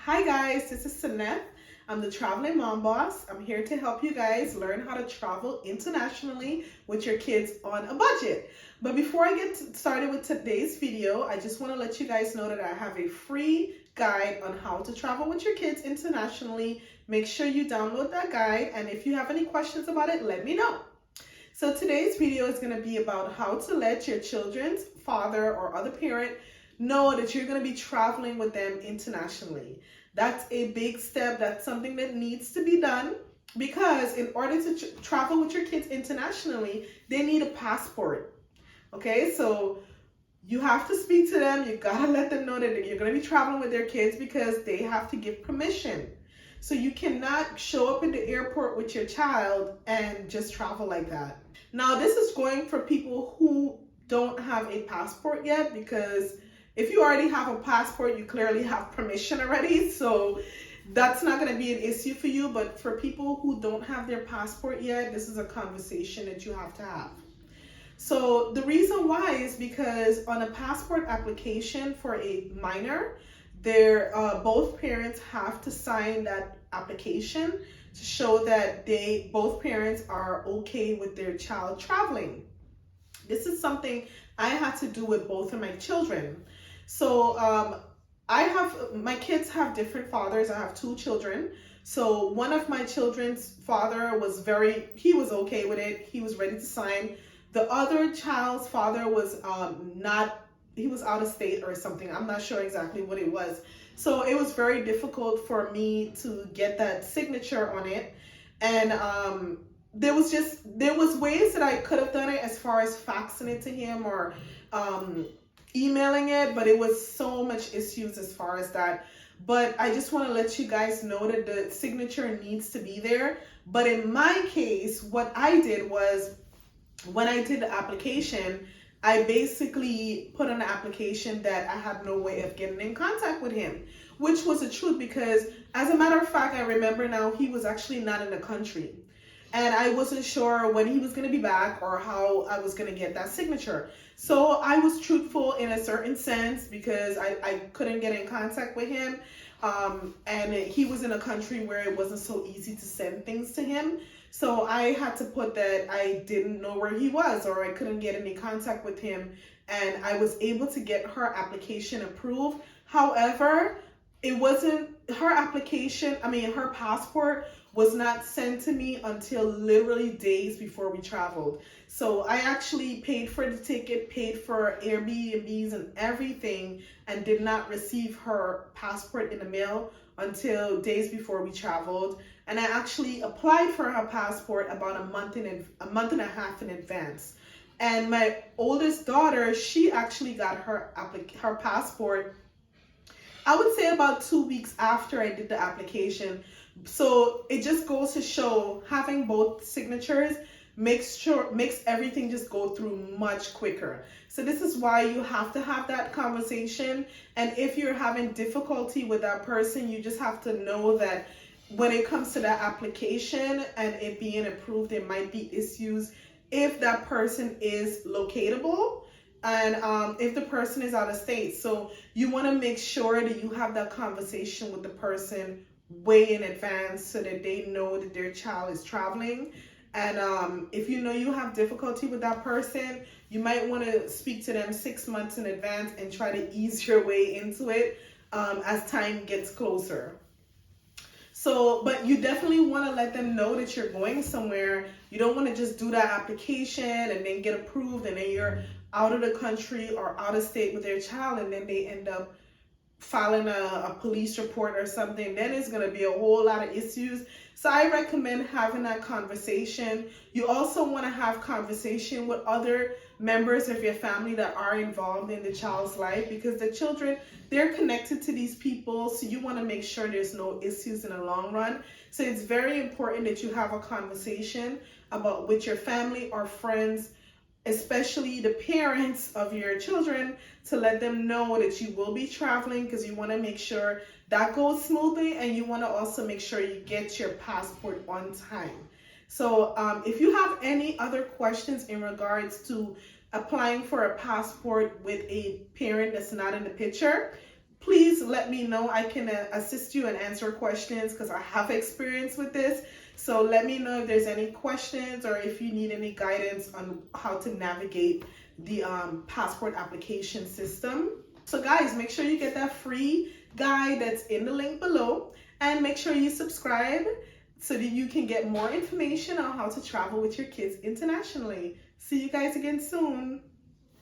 Hi guys, this is Saneth. I'm the Traveling Mom Boss. I'm here to help you guys learn how to travel internationally with your kids on a budget. But before I get started with today's video, I just want to let you guys know that I have a free guide on how to travel with your kids internationally. Make sure you download that guide, and if you have any questions about it, let me know. So today's video is going to be about how to let your children's father or other parent know that you're going to be traveling with them internationally. That's a big step. That's something that needs to be done because in order to travel with your kids internationally, they need a passport. Okay, so you have to speak to them. You got to let them know that you're going to be traveling with their kids because they have to give permission. So you cannot show up at the airport with your child and just travel like that. Now, this is going for people who don't have a passport yet, because if you already have a passport, you clearly have permission already. So that's not going to be an issue for you. But for people who don't have their passport yet, this is a conversation that you have to have. So the reason why is because on a passport application for a minor, both parents have to sign that application to show that both parents are okay with their child traveling. This is something I had to do with both of my children. So my kids have different fathers. I have two children. So one of my children's father he was okay with it. He was ready to sign. The other child's father was he was out of state or something. I'm not sure exactly what it was. So it was very difficult for me to get that signature on it. And there was ways that I could have done it as far as faxing it to him or emailing it, but it was so much issues as far as that. But I just want to let you guys know that the signature needs to be there. But in my case, what I did was, when I did the application, I basically put on the application that I had no way of getting in contact with him, which was the truth, because as a matter of fact, I remember now, he was actually not in the country. And I wasn't sure when he was going to be back or how I was going to get that signature. So I was truthful in a certain sense because I couldn't get in contact with him. And he was in a country where it wasn't so easy to send things to him. So I had to put that I didn't know where he was or I couldn't get any contact with him. And I was able to get her application approved. However, it wasn't her passport was not sent to me until literally days before we traveled. So I actually paid for the ticket, paid for Airbnbs and everything, and did not receive her passport in the mail until days before we traveled. And I actually applied for her passport about a month and a half in advance. And my oldest daughter, she actually got her passport, I would say about 2 weeks after I did the application. So it just goes to show having both signatures makes everything just go through much quicker. So this is why you have to have that conversation. And if you're having difficulty with that person, you just have to know that when it comes to that application and it being approved, there might be issues if that person is locatable and if the person is out of state. So you want to make sure that you have that conversation with the person way in advance so that they know that their child is traveling. And if you know you have difficulty with that person, you might want to speak to them 6 months in advance and try to ease your way into it as time gets closer. So, but you definitely want to let them know that you're going somewhere. You don't want to just do that application and then get approved and then you're out of the country or out of state with their child and then they end up filing a police report or something. Then it's going to be a whole lot of issues. So I recommend having that conversation. You also want to have conversation with other members of your family that are involved in the child's life, because the children, they're connected to these people. So you want to make sure there's no issues in the long run. So it's very important that you have a conversation with your family or friends, especially the parents of your children, to let them know that you will be traveling, because you want to make sure that goes smoothly, and you want to also make sure you get your passport on time. So if you have any other questions in regards to applying for a passport with a parent that's not in the picture, please let me know. I can assist you and answer questions because I have experience with this. So let me know if there's any questions or if you need any guidance on how to navigate the passport application system. So guys, make sure you get that free guide that's in the link below, and make sure you subscribe so that you can get more information on how to travel with your kids internationally. See you guys again soon.